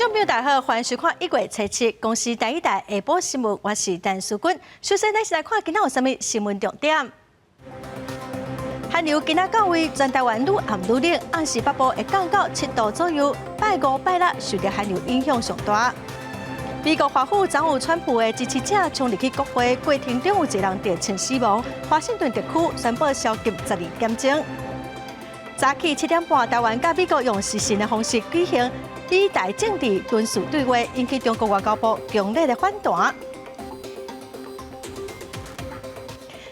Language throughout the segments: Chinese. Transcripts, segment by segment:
众朋友大家好，欢迎收看1月7日公司第一台下晡新闻，我是陈淑君。首先，咱是来看今仔有啥物新闻重点。寒流今仔到位，全台湾愈暗愈冷，暗时北部会降到7度左右。拜五、拜六受到寒流影响上大。美国华府掌握川普的支持者冲入去国会，过程中有一人跌穿死亡。华盛顿特区宣布宵禁12点钟。早起7点半，台湾甲美国用视讯的方式举行美台政治军事对话，引起中国外交部强烈的反弹。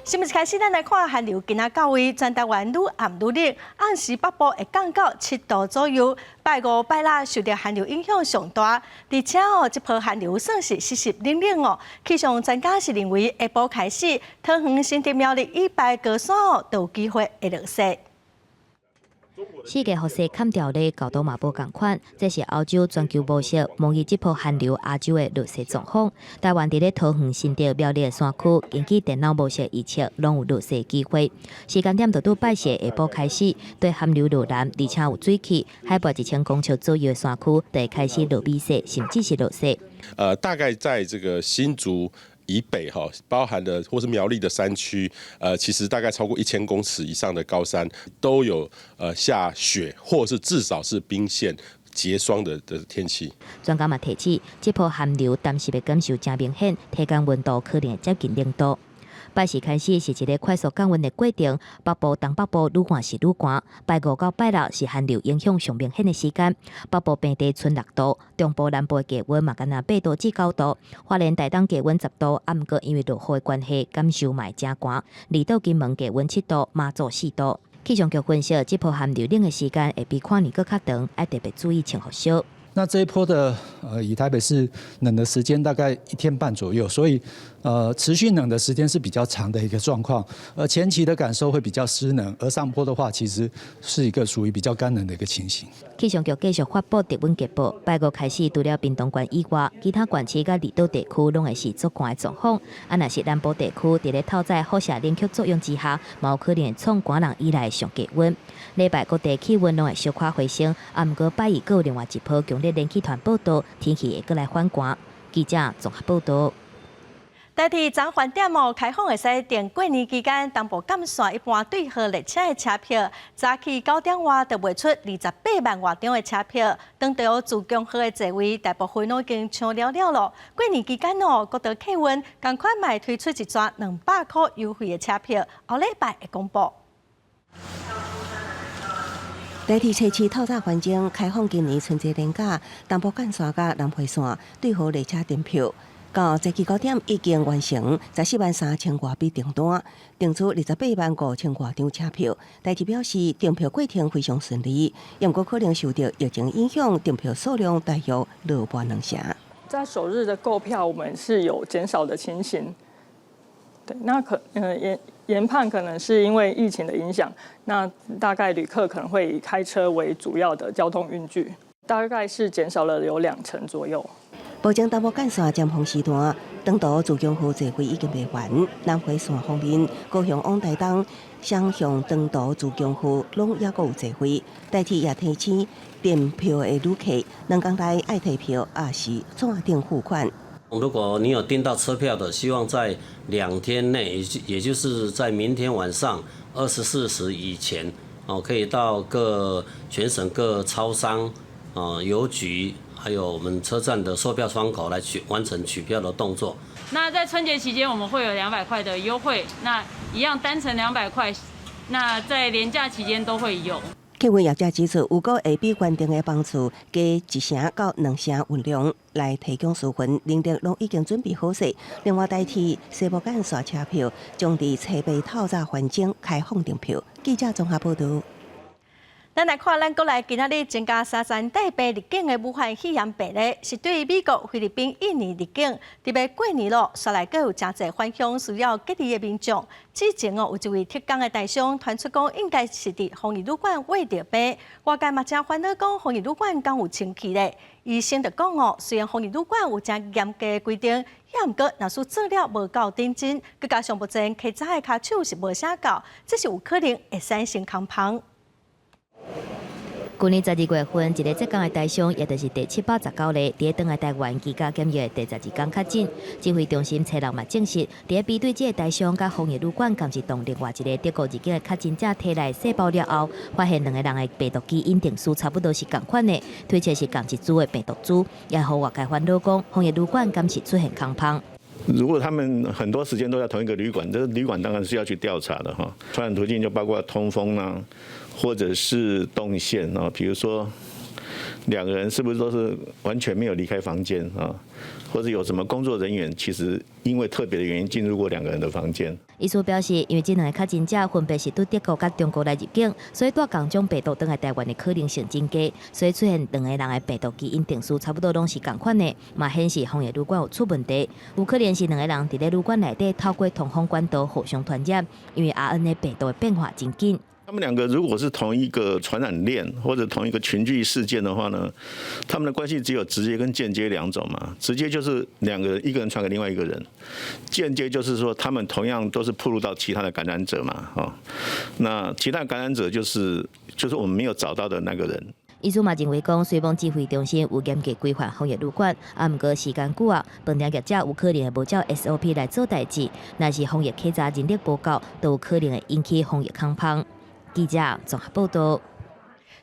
新闻一开始，咱来看寒流今仔到位，全台湾愈暗愈冷，暗时北部会降到7度左右。拜五、拜六受到寒流影响上大，而且这波寒流算是湿湿冷冷哦。气象专家是认为下晡开始，桃园、新竹、苗栗以北高山都有机会会落雪。世界雨势砍掉咧，高度嘛无共款。这是欧洲全球模式模拟这波寒流亚洲的落雪状况。台湾伫咧桃园、新竹、苗栗的山区，根据电脑模式预测，拢有落雪机会。时间点就拄拜四下晡开始，对寒流落南，而且有水汽，海拔1000公尺左右的山区，就会开始落米雪，甚至是落雪。大概在这个新竹以北哈，包含的或是苗栗的山区，其实大概超过1000公尺以上的高山都有下雪，或是至少是冰线结霜的天气。专家嘛提醒，这波寒流暂时的感受真明显，体感温度可能接近0度。拜四开始是一个快速降温的过程，北部、东北部愈寒是愈寒。拜五到拜六是寒流影响上明显的时间，北部平地剩6度，中部南部的低温嘛干那8度至9度，花莲台东低温10度，啊毋过因为落雨的关系，感受嘛真寒。离岛金门低温7度，马祖4度。气象局分析，这波寒流冷的时间会比去年更较长，要特别注意穿雨袖。那这一波的以台北市冷的时间大概1天半左右，所以持续冷的时间是比较长的一个状况。前期的感受会比较湿冷，而上坡的话其实是一个属于比较干冷的一个情形。气象局继续发布低温预报，拜五开始除了屏东县以外，其他县市甲离岛地区拢会是足寒的状况。若是南部地区伫咧透早辐射冷却作用之下，嘛有可能创寒人以来上低温。礼拜各地气温拢会小可回升，啊毋过拜二有另外一波强烈冷气团报道，天气会过来反寒。记者综合报道。代替暂缓点开放会使订过年期间东部干线一般对号列车的车票，早起9点外就卖出28万外张的车票。当地自强号的座位大部分都已经抢了了。过年期间各地客运赶快卖推出一张200块优惠的车票，后礼拜会公布。代替初期透早环境开放今年春节连假，东部干线甲南回线对号列车订票。到早起9点已经完成14万3000外笔订单，订出28万5000外张车票。代替表示订票过程非常顺利，不过可能受到疫情影响，订票数量大约落半2成。在首日的购票，我们是有减少的情形。对，那研判可能是因为疫情的影响，那大概旅客可能会以开车为主要的交通运具，大概是减少了有2成左右。保证东部干线尖峰时段，长途自强号座位已经卖完。南回线方面，高雄往台东、双向长途自强号拢也阁有座位。代替也提醒订票的旅客，2天内爱退票，也是暂订付款。如果你有订到车票的，希望在2天内，也就是在明天晚上24时以前，可以到全省各超商、邮局。还有我们车站的售票窗口来完成取票的动作。那在春节期间，我们会有200块的优惠，那一样单程200块，那在连假期间都会有。客运业者指出，如果会比原定的班次加1成到2成运量来提供纾困，人力拢已经准备好势。另外，代替西部干线车票，将伫车北透早环境开放订票。记者综合报道。咱来看，咱国内今仔日增加33台北入境的武汉肺炎病例，是对美国、菲律宾、印尼入境，特别过年咯，煞来阁有真侪返乡需要隔离的民众。之前有一位铁工的大商传出讲，应该是伫防疫旅馆喂着病，外界嘛真烦恼讲，防疫旅馆敢有清气咧？医生就讲虽然防疫旅馆有真严格的规定，也毋过若是做了无够认真，佮加上目前客早的骹手是无啥够，这是有可能会产生空棚。去年12月份，一个浙江的台商，也就是第719例，伫倒来台湾居家检疫的第12天确诊。指挥中心初六嘛证实，伫比对这个台商甲防疫旅馆监视同另外一个德国入境的确诊者体内细胞了后，发现两个人的病毒基因定数差不多是同款的，推测是同一组的病毒株。也互外界烦恼讲，防疫旅馆敢是出现空胖。如果他们很多时间都在同一个旅馆，这个旅馆当然是要去调查的哈。传染途径就包括通风啊，或者是动线啊，比如说两个人是不是都是完全没有离开房间啊，或者有什么工作人员其实因为特别的原因进入过两个人的房间。医师表示，因为这两个确诊者分别是对德国甲中国来入境，所以带港将病毒转来台湾的可能性增加，所以出现两个人的病毒基因定数差不多拢是同款的，嘛显示防疫旅馆有出问题，有可能是两个人伫咧旅馆内底透过通风管道互相传染，因为 RNA 病毒的变化真紧。他们两个如果是同一个传染链或者同一个群聚事件的话呢，他们的关系只有直接跟间接两种嘛。直接就是两个人，一个人传给另外一个人；间接就是说他们同样都是暴露到其他的感染者嘛。那其他感染者就是我们没有找到的那个人。医师嘛认为讲，虽然指挥中心有严格规范防疫旅馆，毋过时间久啊，饭店业者有可能会无照 SOP 来做代志。若是防疫客查人力不够，都有可能会引起防疫空胖。记者综合报道。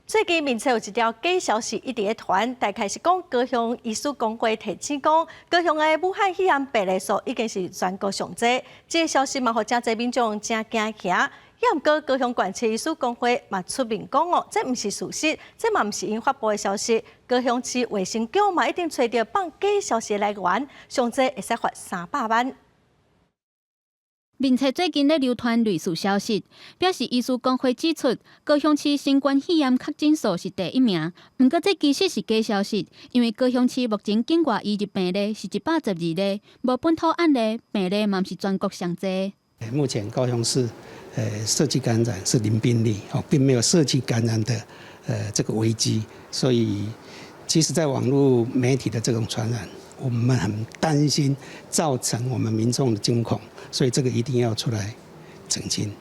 最近面册有一条假消息一直在传，大概是讲高雄医师公会提醒讲，高雄的武汉肺炎病例数已经是全国上济。这个消息嘛，互真侪民众真惊吓。也毋过高雄县市医师公会嘛出面讲哦，这毋是事实，这嘛毋是因发布的消息。高雄市卫生局嘛一定找到放假消息的来源，上济会使罚300万。面册最近咧流传类似消息，表示医师公会指出，高雄市新冠肺炎确诊数是第1名。毋过这其实是假消息，因为高雄市目前境外移入病例是112例，无本土案例病例嘛是全国上济。目前高雄市社区感染是0病例，并没有社区感染的这个危机，所以其实在网络媒体的这种传染，我们很担心造成我们民众的惊恐，所以这个一定要出来澄清。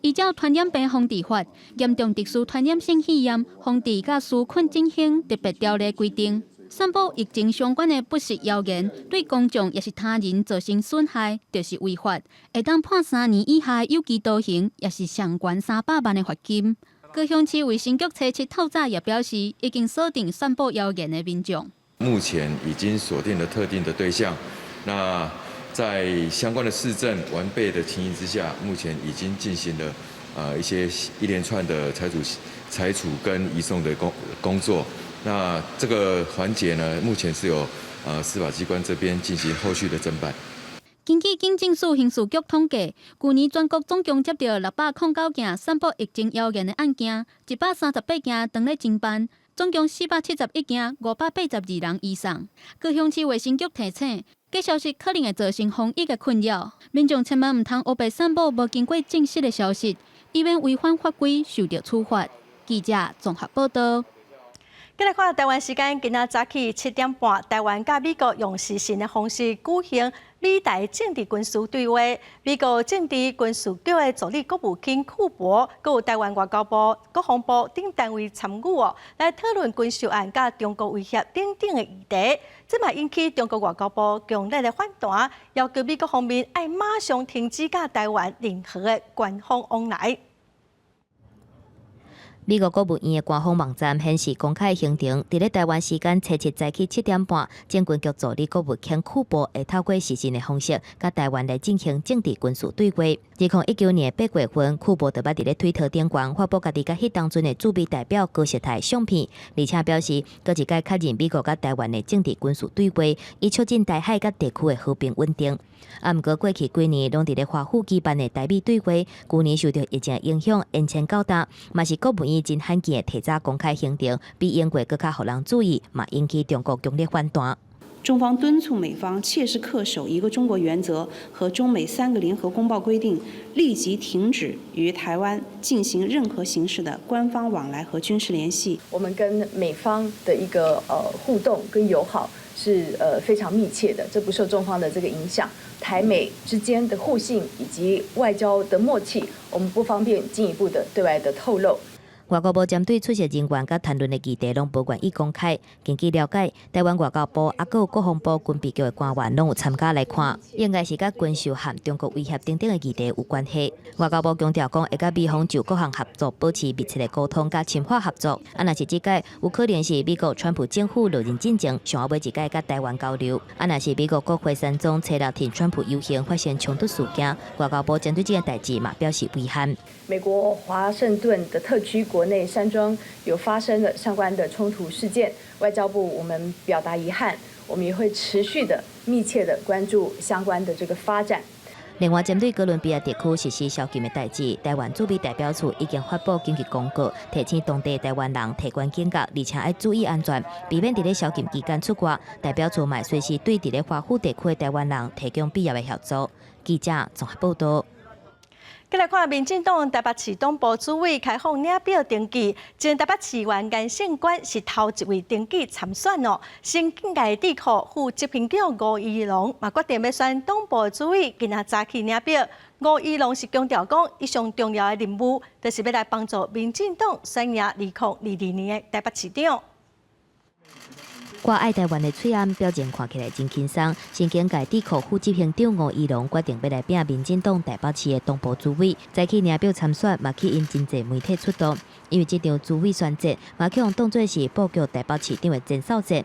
依照传染病防治法，严重特殊传染性肺炎防治甲纾困振兴特别条例规定，散布疫情相关的不实谣言，对公众也是他人造成损害，就是违法，会当判3年以下有期徒刑，也是上悬300万的罚金。高雄市卫生局初7透早也表示，已经锁定散布谣言的民众。目前已经锁定了特定的对象，那在相关的市政完备的情形之下，目前已经进行了一连串的裁处跟移送的工作。那这个环节呢，目前是由司法机关这边进行后续的侦办。根据警政署刑事局统计，去年全国总共接到609件散布疫情谣言的案件，138件当咧侦办。总共471件，582人以上。高雄市卫生局提醒，假消息可能会造成防疫的困扰，民众千万唔通黑白散布无经过证实的消息，以免违反法规受到处罚。记者综合报道。再来看台湾时间今仔早起7点半，台湾甲美国用视讯的方式举行美台政治军事对话。美国政治军事局的助理国务卿库珀，佮有台湾外交部、国防部等单位参与来讨论军事案甲中国威胁等等的议题。这嘛引起中国外交部强烈的反弹，要求美国方面要马上停止甲台湾任何的官方往来。美国国务院的官方网站显示，公开行程伫咧台湾时间初7早起7点半，政军局助理国务卿库珀会透过视讯的方式，甲台湾来进行政治军事对话。2019年8月份，库珀就捌伫咧推特顶悬发布家己甲迄当阵的驻美代表高石泰相片，而且表示，搁一届确认美国甲台湾的政治军事对话，以促进台海甲地区的和平稳定。毋过过去几年拢伫咧华府举办的台美对话，去年受到疫情影响延前较大，嘛是国务院真罕见的提早公开行程，比英国更较互人注意，嘛引起中国强烈反弹。中方敦促美方切实恪守一个中国原则和中美3个联合公报规定，立即停止与台湾进行任何形式的官方往来和军事联系。我们跟美方的一个互动跟友好是非常密切的，这不受中方的这个影响。台美之间的互信以及外交的默契，我们不方便进一步的对外的透露。外交部针对出席人员甲谈论的议题，拢不愿意公开。根据了解，台湾外交部还有国防部军备局的官员拢有参加来看，应该是甲军售和中国威胁等等的议题有关系。外交部强调讲，会甲美方就各项合作保持密切的沟通甲深化合作。若是这届有可能是美国川普政府落任进前上后尾一届甲台湾交流。若是美国国会山庄车辆挺川普游行发生冲突事件，外交部针对这件代志嘛表示遗憾。美国华盛顿的特区国内山庄有发生了相关的冲突事件，外交部我们表达遗憾，我们也会持续的密切的关注相关的这个发展。另外，针对哥伦比亚地区实施宵禁的代志，台湾驻美代表处已经发布紧急公告，提醒当地台湾人提高警觉，而且要注意安全，避免伫咧宵禁期间出国。代表处嘛随时对伫咧华府地区的台湾人提供必要的协助。记者综合报道。再来看，民进党台北市党部主委开放领表登记，前台北市员颜胜官是头一位登记参选哦。新境界智库副执行长吴怡龙嘛决定要选党部主委，今仔早起领表。吴怡龙是强调讲，一项重要的任务，就是要来帮助民进党选赢2022年的台北市长。挂爱台湾的翠暗表情看起来真轻松。新境界智库副执行长吴怡龙决定要来拼民进党台北市的党部主委，再去领表参选，嘛去因真侪媒体出动，因为这场主委选战嘛去用当作是布局台北市长的前哨战。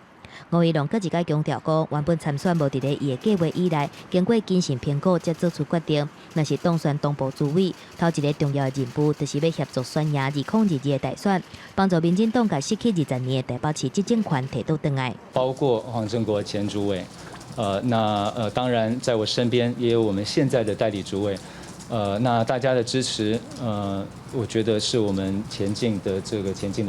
吴怡龙搁一解强调讲，原本参选无伫咧伊的计划以内，经过谨慎评估才做出决定。若是当选党部主委，头一个重要的任务就是要协助选赢2022的大选，帮助民进党甲失去20年的台北市执政权摕倒转来。包括黄正国前主委，当然在我身边也有我们现在的代理主委，那大家的支持，我觉得是我们前进的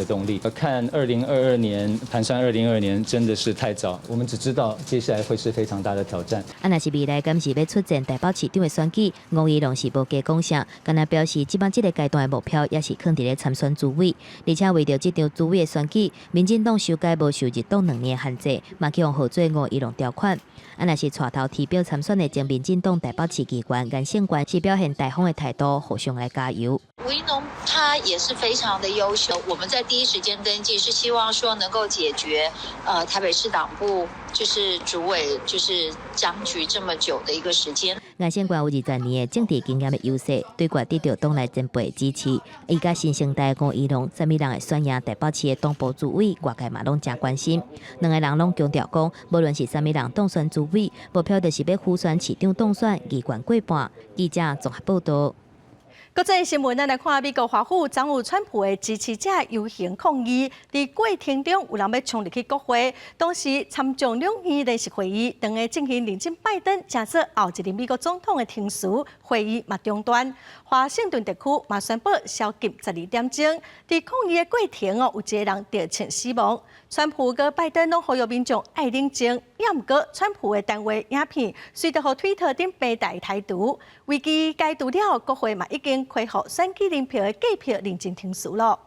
动力。看2022年盘算2022年真的是太早，我们只知道接下来会是非常大的挑战。若是未来敢是要出战台北市长的选举，吴怡龙是无加讲啥，敢若表示即摆这个阶段的目标也是放伫咧参选主委，而且为着这场主委的选举，民进党修改无受日党2年的限制，嘛去用合作吴怡龙条款。若是带头提表参选的前民进党台北市议员颜胜官是表现大方的态度，互相来加油。吴怡农他也是非常的优秀，我们在第一时间登记是希望说能够解决台北市党部就是主委就是僵局这么久的一个时间。颜胜官有20年的政治经验的优势，对外得到党内前辈的支持。伊甲新生代吴怡龙，什么人会选赢台北市的党部主委，外界嘛拢真关心。两个人拢强调讲，无论是什么人当选主委，目标就是要辅选市长当选，议员过半。记者综合报道。国际新闻，咱来看美国华府掌握川普的支持者游行抗议，在过程中有人要冲入去国会，当时参众两院联席会议当下进行，认证拜登正式后一任美国总统的听词，会议嘛中断。华盛顿特区嘛宣布宵禁12点钟，在抗议的过程有一个人着枪死亡。川普跟拜登拢呼吁民众爱冷静，也毋过川普的单话影片随着互推特顶被大台独，危机解除了，国会嘛已经恢复选举人票的计票认证听词了。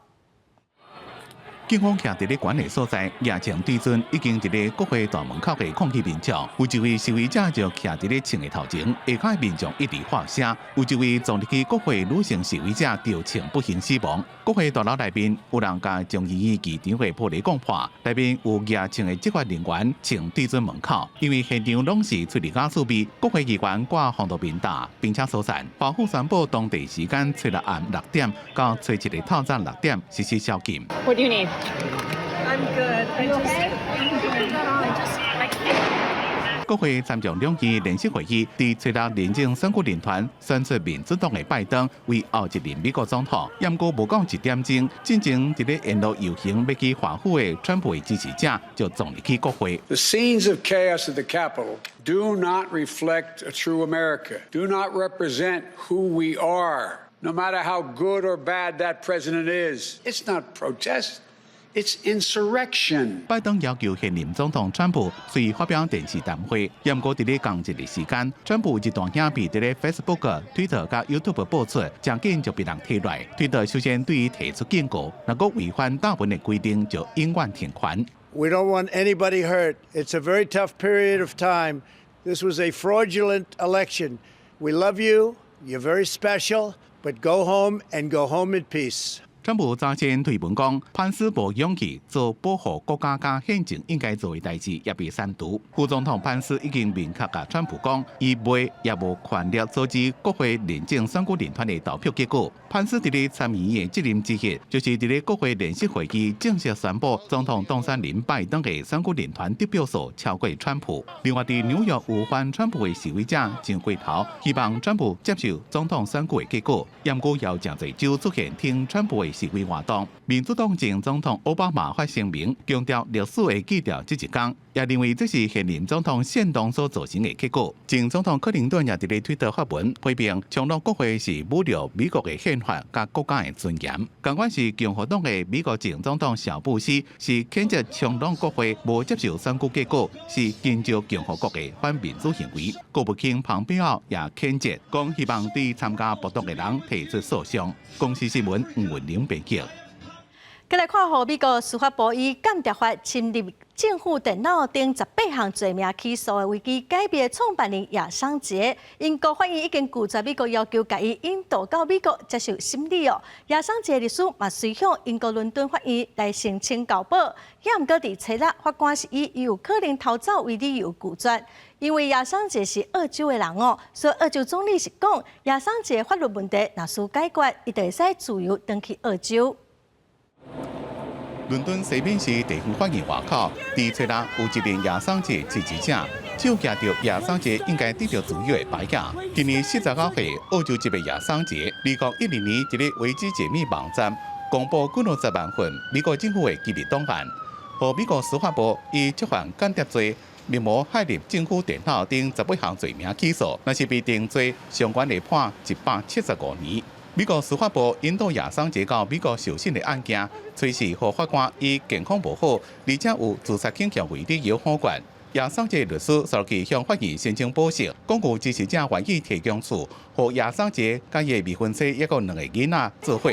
警方徛伫咧管理所在，夜情对准已经伫咧国会大门口的抗议民众，有一位示威者就徛伫咧枪的头前，下骹的民众一直发声，有一位撞入去国会女性示威者着枪不幸死亡。国会大楼内面有人甲众议院议场的玻璃讲破，内面有夜情的执法人员枪对准门口，因为现场拢是催泪瓦斯味，国会议员挂防毒面罩，并且疏散。华府宣布当地时间初六暗6点到初7日透早6点实施宵禁。What do you need? I'm good. I just 国会参众两院联席会议伫初六认证选举人团选出民主党的拜登为后一任美国总统，不过无讲1点钟，进前伫咧沿路游行要去华府的川普的支持者就撞入去国会。The scenes of chaos at the Capitol do not reflect a true America. Do not represent who we are. No matter how good or bad that president is, it's not protest.It's insurrection. 拜登要求现任总统川普随发表电视谈话，不过伫咧同一日时间，川普一段影片伫咧 Facebook、Twitter 甲 YouTube 播出，真紧就被人踢落。Twitter 首先对伊提出警告，若果违反大文的规定，就永远停权。We don't want anybody hurt. It's a very tough period of time. This was a fraudulent election. We love you. You're very special, but go home and go home in peace. 川普早前推文讲，潘斯无勇气做保护国家甲宪政应该做的代志，也被删除。副总统潘斯已经明确甲川普讲，伊未也无权力阻止国会联政选举联团的投票结果。潘斯伫咧参议院的责任之一，就是伫咧国会联席会议正式宣布总统当选人拜登的选举联团得票数超过川普。另外，伫纽约有反川普的示威者上街头，希望川普接受总统选举的结果。不过，有真侪州出现挺川普的示威活动。民主党前总统奥巴马发声明，强调历史会记住这一天，也认为这是现任总统煽动所造成的结果。前总统克林顿也伫咧推特发文批评，冲入国会是侮辱美国的宪法甲国家的尊严。同款是共和党的美国前总统小布希是谴责冲入国会无接受选举结果，是建造共和国的反民主行为。国务卿庞佩奥也谴责，讲希望对参加暴动的人提出诉讼。公司新闻黄文玲编辑。再来看，美国司法部以间谍法侵入政府电脑等18项罪名起诉的危机改变创办人亚桑杰。英国法院已经拒绝美国要求，甲伊引渡到美国接受审理哦。亚桑杰律师嘛随向英国伦敦法院来申请交保，也毋过伫初六，法官是以有可能逃走为理由拒绝。因为亚桑杰是澳洲的人哦，所以澳洲总理是讲，亚桑杰法律问题若需解决，伊就会使自由回去澳洲。伦敦西敏市地方法院外口，伫初六有一名亚桑杰支持者，手举着亚桑杰应该得到自由的牌架。今年49岁澳洲籍的亚桑杰，2012年伫咧维基解密网站公布90万份美国政府的机密档案，和美国司法部以触犯间谍罪、密谋害入政府电脑等18项罪名起诉，若是被定罪，上悬会判175年。美国司法部引导亚桑杰到美国受审的案件，随时和法官以健康无好，而且有自杀倾向为理由否决。亚桑杰律师稍期向法院申请保释，讲有支持者愿意提供处，和亚桑杰甲伊的未婚妻一个2个囡仔做伙，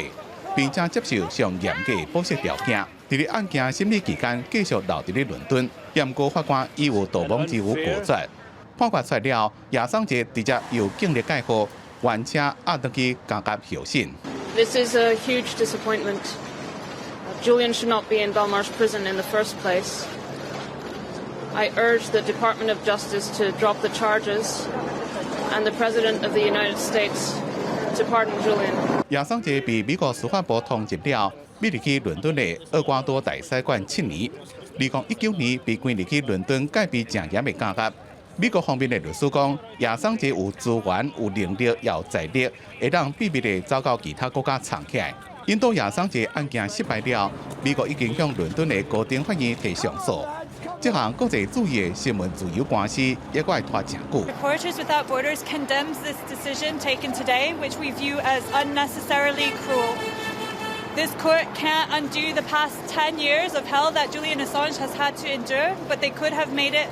并且接受上严格的保释条件。伫咧案件审理期间，继续留伫咧伦敦，不过法官以有逃亡之余拒绝。判决出了，亚桑杰直接由警力介护。原车押登去加甲候审。This is a huge disappointment. Julian should not be in Belmarsh Prison in the first place. I urge the Department of Justice to drop the charges and the President of the United States to pardon Julian. 亚桑杰被美国司法部通缉了，被入去伦敦的厄瓜多大使馆7年。2019年被关入去伦敦戒备正严的监狱。美国方面的律师讲，亚桑杰有资源、有能力、也有财力，会让秘密地走到其他国家藏起来。引渡亚桑杰案件失败了，美国已经向伦敦的高等法院提上诉。这项国际主义的新闻自由官司也该拖真久。Reporters Without Borders condemns this decision taken today, which we view as unnecessarily cruel. This court can't undo the past 10 years of hell that Julian Assange has had to endure, but they could have made it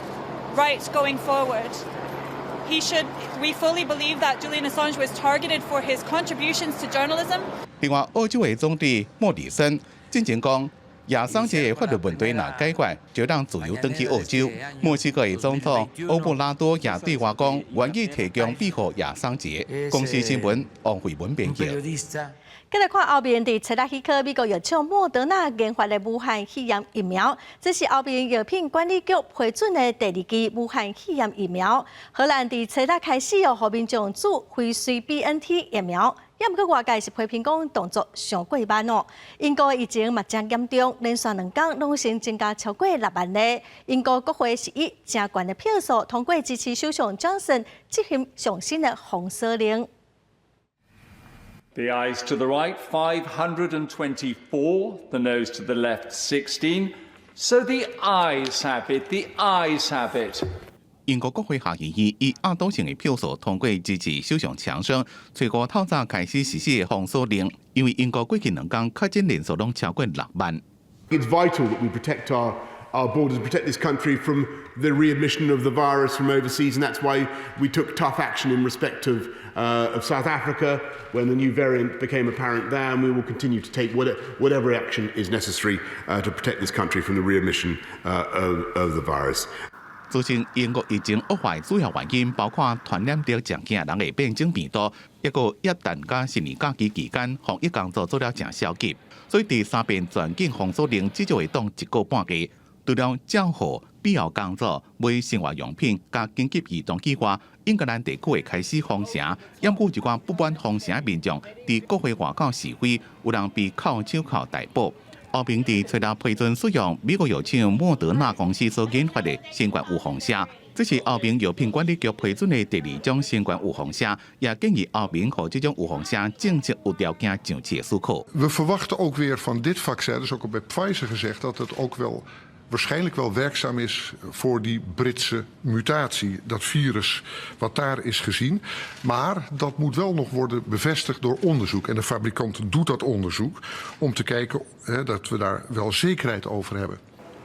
right going forward. We fully believe that Julian Assange was targeted for his contributions to journalism. 另外，澳洲的总理莫里森进前讲，亚桑杰的法律问题若解决，就让自由回去澳洲。墨西哥的总统欧布拉多也对外讲，愿意提供庇护亚桑杰。公司新闻王慧文编辑。再来看后面伫初六起考，美国药厂莫德纳研发的武汉肺炎疫苗，这是后面药品管理局批准的第2剂武汉肺炎疫苗。荷兰伫初六开始互民众注辉瑞 BNT 疫苗，也毋过外界是批评讲动作上过慢哦。英国疫情嘛真严重，连续2天拢先增加超过6万例。英国国会是以正悬的票数通过支持首相 Johnson 执行上新的封锁令。The ayes to the right, 524. The noes to the left, 16. So the ayes have it. The ayes have it. 英国国会下议院以压倒性的票数通过支持首相强生，随后透早开始实施的封锁令，因为英国过去2天确诊人数拢超过6万。It's vital that we protect our borders, protect this country from the readmission of the virus from overseas, and that's why we took tough action in respect of South Africa when the new variant became apparent there, and we will continue to take whatever action is necessary to protect this country from the readmission of the virus. 造成英国疫情恶化主要原因包括传染着食惊人的变种病毒，一个耶诞加新年假期期间防疫工作做了真消极，所以第三遍全境封锁令至少会当1个半月。除了照护、必要工作、买生活用品、加紧急移动之外，英格兰地区会开始封城，掩护一寡不满封城的民众伫国会外口示威，有人被铐手铐逮捕。欧盟伫找到批准使用美国药厂莫德纳公司所研发的新冠预防剂，这是欧盟药品管理局批准的第2种新冠预防剂，也建议欧盟和这种预防剂正式有条件上市的许可。We verwachten ook weer van dit vaccin, dat is ook al bij Pfizer gezegd, dat het ook wel waarschijnlijk wel werkzaam is voor die Britse mutatie, dat virus wat daar is gezien. Maar dat moet wel nog worden bevestigd door onderzoek. En de fabrikant doet dat onderzoek om te kijken dat we daar wel zekerheid over hebben.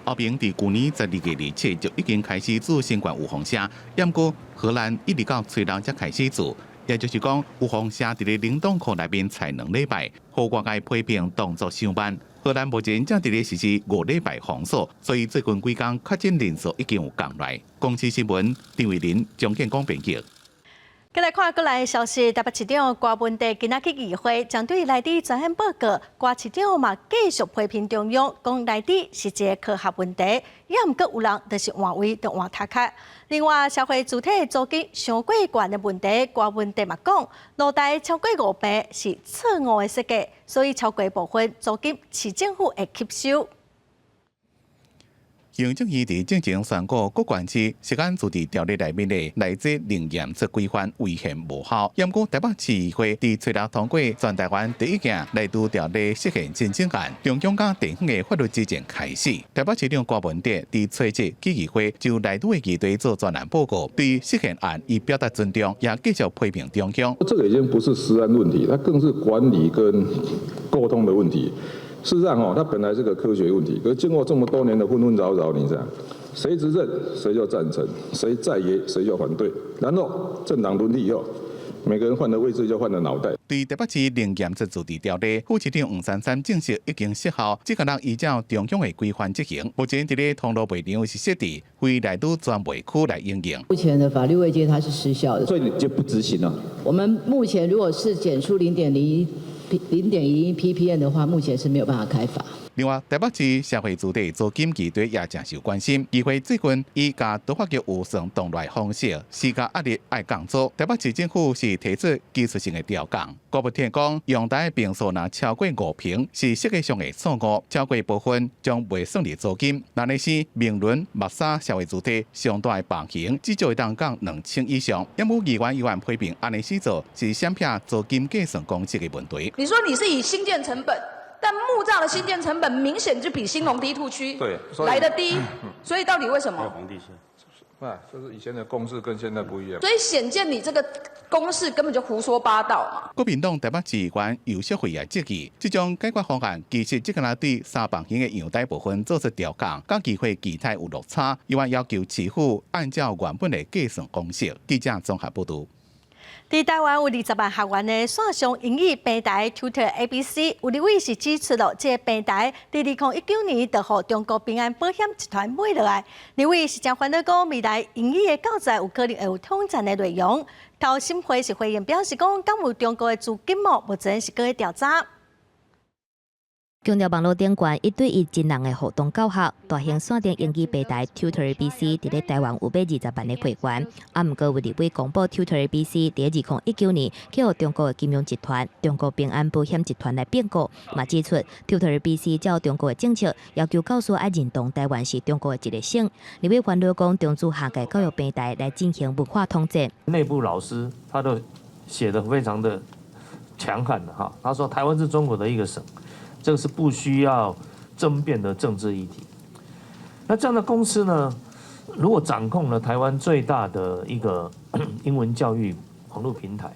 欧盟伫去年12月27就已经开始做新冠预防剂，不过荷兰一直到吹头才开始做。也就是讲，预防剂伫咧冷冻库内面才2礼拜，和外界批评动作伤慢。荷兰目前正伫咧实施5礼拜封锁，所以最近几天确诊人数已经有降来。公司新闻张伟林、张建光编辑。再来看过来的消息，台北市长郭文地今仔去议会，针对内地专案报告，郭市长嘛继续批评中央，讲内地是一个科学问题，也毋过有人就是换位着换头壳。另外，社会主体租金上过悬的问题，郭文地嘛讲，落台超过5倍是错误的设计，所以超过部分租金市政府会吸收。行政院伫正前宣告各县市食安自治条例内面的内置零严则规范违宪无效。不过台北市议会伫吹头通过全台湾第一件内都条例实现申请案，中央甲地方的法律之前开始。台北市长郭文地伫初7去议会就内都的议题做专栏报告，对实现案以表达尊重，也继续批评中央。这个已经不是食安问题，它更是管理跟沟通的问题。事实上，它本来是个科学问题，可是经过这么多年的纷纷扰扰，你想，谁执政谁就赞成，谁在野谁就反对，然后政党轮替以后，每个人换的位置就换了脑袋。对台北市零严则自治条例，副市长黄珊珊证实已经失效，只可能依照中央的规范执行。目前伫咧通路卖场是设置非内都专卖区来营业。目前的法律位阶它是失效的，所以你就不执行了。我们目前如果是减出0.01 ppm 的话，目前是没有办法开罚。另外，台北市社会主体租金议题也正受关心。议会最近以甲都发局有偿动来方式施加压力爱降租。台北市政府是提出技术性的调降。郭文天讲，用台的坪数若超过5坪，是设计上的错误，超过部分将未算入租金。那呢是明伦、目沙社会主体上大的房型，至少会当降2000以上。也有议员批评安尼施做是闪避租金计算公式的问题。你说你是以新建成本，但木栅的新建成本明显就比新隆低兔区来得低，所以到底为什么？就是以前的公式跟现在不一样，所以显见你这个公式根本就胡说八道嘛。国民党台北市议员游锡惠也质疑，这种解决方案其实只能对3房型的阳台部分做出调降，甲议会期待有落差。议员要求市府按照原本的计算公式。记者综合报道。伫台湾有20万学员的线上英语平台 Tutor ABC， 有2位是指出了这个平台伫2019年就互中国平安保险集团买落来。2位是将烦恼讲未来英语的教材有可能会有统战的内容。陶心辉是回应表示讲，敢有中国的资金幕，目前是搁在调查。强调网络顶悬1对1真人的互动教学，大型线顶英语平台 Tutor ABC 伫咧台湾有120万的会员，毋过为立委公布 Tutor ABC 伫2019年去互中国的金融集团、中国平安保险集团来并购，嘛指出 Tutor ABC 照中国的政策，要求教师爱认同台湾是中国的一个省。立委烦恼讲，中资下届教育平台来进行文化统战，内部老师他都写得非常的强悍的哈，他说台湾是中国的一个省。这个是不需要争辩的政治议题。那这样的公司呢，如果掌控了台湾最大的一个英文教育网络平台，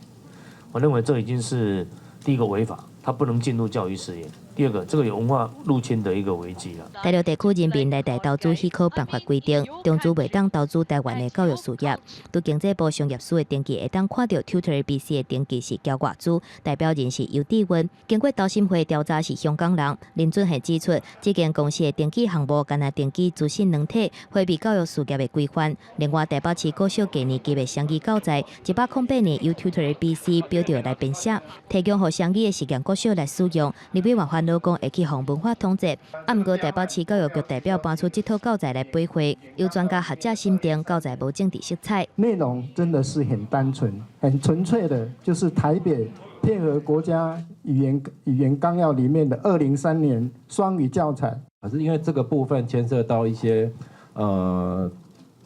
我认为这已经是第一个违法，它不能进入教育事业。第二个，这个有文化入侵的一个危机啦。大陆地区人民来台投资许可办法规定，中资袂当投资台湾的教育事业。对经济部商业署的登记会当看到 Tutor ABC 的登记是交外资，代表人是尤志文。经过投审会调查是香港人，林俊宪指出，这间公司的登记项目干那登记资讯软体，回避教育事业的规范。另外，台北市国小今年级的双语教材，108年由 Tutor ABC 标调来编写，提供予双语的实验国小来使用。立委黄番老公会去向文化统制，不过台北市教育局代表搬出这套教材来背会，有专家学者心定教材无政治色彩。内容真的是很单纯、很纯粹的，就是台北配合国家语言纲要里面的2030年双语教材。可是因为这个部分牵涉到一些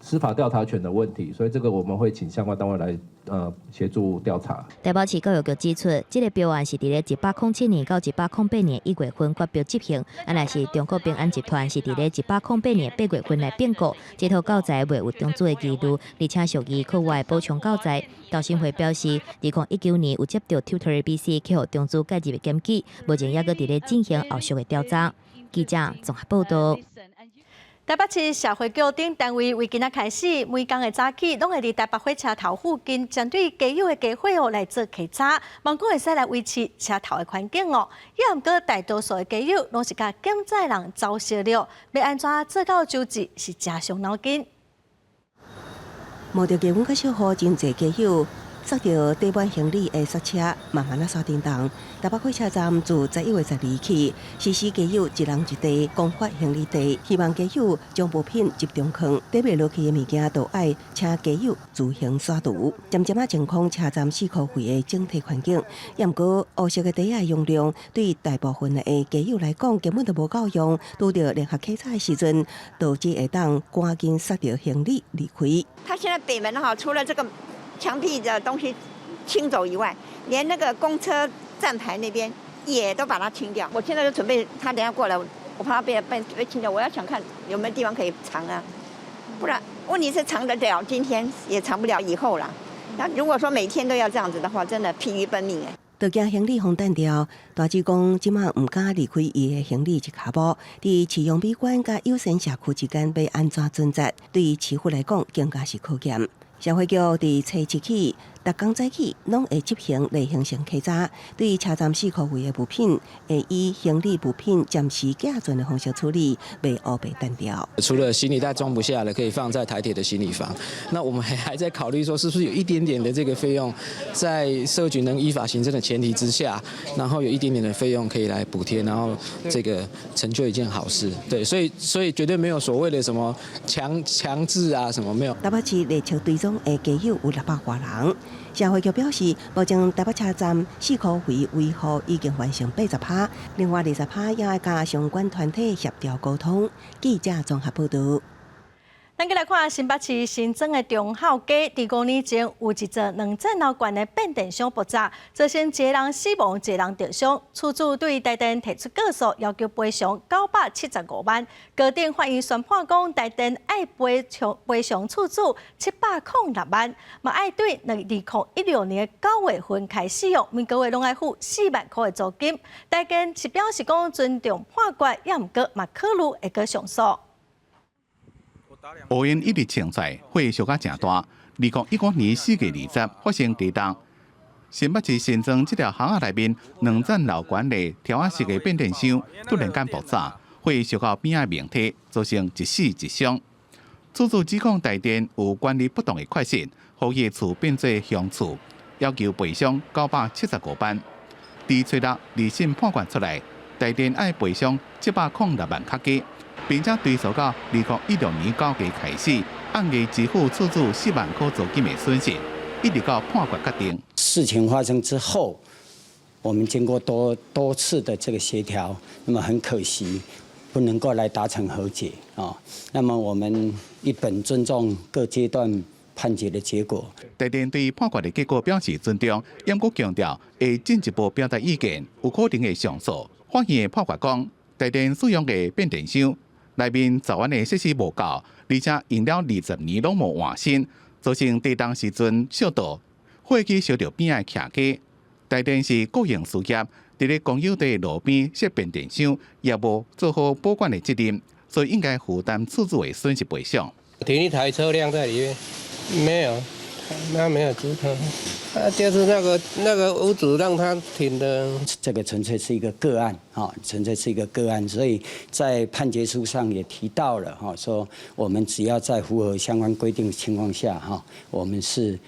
司法调查权的问题，所以这个我们会请相关单位来协助调查。台北市教育局指出，这个标案是伫咧1807年到1808年1月份发表执行，若是中国平安集团是伫咧1808年8月份来变故。这套教材未有中资的记录，而且属于课外补充教材。投审会表示，2019年有接到 Tutor ABC 去予中资介入的检举，目前也搁伫咧进行后续的调查。记者综合报道。台北市社会局等单位为今仔开始，每天的早起，拢会伫台北火车头附近，针对家有的家伙来做稽查，望讲会使来维持车头的环境哦。也毋过大多数的家友拢是甲减载人走失了，要安怎做到周至是真伤脑筋。无着结婚甲小户真侪家友，塞着堆满行李的塞车，慢慢刷叮当。台北火车站自11月12日起，实施家友一人一地公发行李地，希望家友将物品集中放，堆袂落去的物件都爱请家友自行刷除。渐渐情况，车站市库费的整体环境，也毋过黑色的地的用量，对大部分的家友来讲根本就无够用。拄着联合稽查的时阵，导致会当赶紧刷掉行李离开。他现在北门除了这个墙壁的东西清走以外，连那个公车站牌那边也都把它清掉。我现在就准备他等下过来，我怕他被清掉。我要想看有没有地方可以藏啊，不然问题是藏得了，今天也藏不了以后啦。那如果说每天都要这样子的话，真的疲于奔命哎。就惊行李封弹掉，大志讲即马唔敢离开伊的行李一卡步，伫市容美馆甲友善社区之间要安怎存在，对于市府来讲更加是考验。社会局伫初7起，逐工早起拢会执行例行性稽查，对于车站市库费的物品，会以行李物品暂时寄存的方式处理，袂乌白单掉。除了行李袋装不下了，可以放在台铁的行李房。那我们还在考虑说，是不是有一点点的这个费用，在社局能依法行政的前提之下，然后有一点点的费用可以来补贴，然后这个成就一件好事。对，所以绝对没有所谓的什么强制啊，什么没有。台北市列车队中的家友有600多人。社会局表示，目前台北车站市库费维护已经完成80%，另外20%也要甲相关团体协调沟通。记者综合报道。咱再来看新北市新增的中孝街，伫5年前有一座2层楼高的变电箱爆炸，造成一个人死亡，一个人重伤。厝主对台电提出告诉，要求赔偿975万。高等法院宣判讲，台电爱赔偿厝主706万，嘛爱对2016年9月份开始用，每个月拢爱付4万块的租金。台电是表示讲尊重判决，也毋过嘛考虑会搁上诉。乌烟一日青菜，火烧甲正大。2015年4月20发生地震，新北市新增这条巷仔内面2层楼高的条仔式的变电箱突然间爆炸，火烧到边仔明体，造成一死一伤。厝主指控台电有管理不当的缺失，互伊厝变做凶厝，要求赔偿975万。伫初六2审判决出来，台电爱赔偿706万较加。并且追溯到2016年9月开始，按月支付厝主4万块租金的损失，一直到判决确定。事情发生之后，我们经过多次的这个协调，那么很可惜不能够来达成和解啊。那么我们一本尊重各阶段判决的结果。台电对判决的结果表示尊重，也搁强调会进一步表达意见，有可能会上诉。法院的判决讲，台电使用的变电箱内面早晚的设施无够，而且用了20年拢无换新，造成地震时阵烧到，火气烧到边仔徛家。台电是国营事业，伫咧公有地路边设变电箱，也无做好保管的责任，所以应该负担出租的损失赔偿。停一台车辆在里面，没有，那没有租客，就是那个屋主让他停的。这个纯粹是一个个案，纯粹是一个个案，所以在判决书上也提到了，说我们只要在符合相关规定的情况下，我们是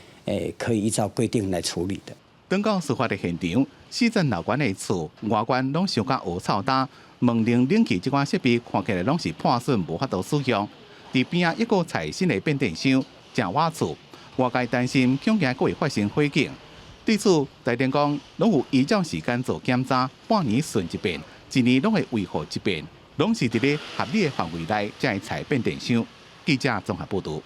可以依照规定来处理的。等到事发的现场，四层楼管的厝外观拢相甲乌臭搭，门铃、冷气这款设备看起来拢是破损，无法度使用。伫边啊一个财新的变电箱，正瓦厝，外界担心恐惊佫会发生火警。对此，台电讲拢有依照时间做检查，半年顺一遍，1年拢会维护一遍，拢是伫咧合理的范围内才会采变电箱。记者综合报道。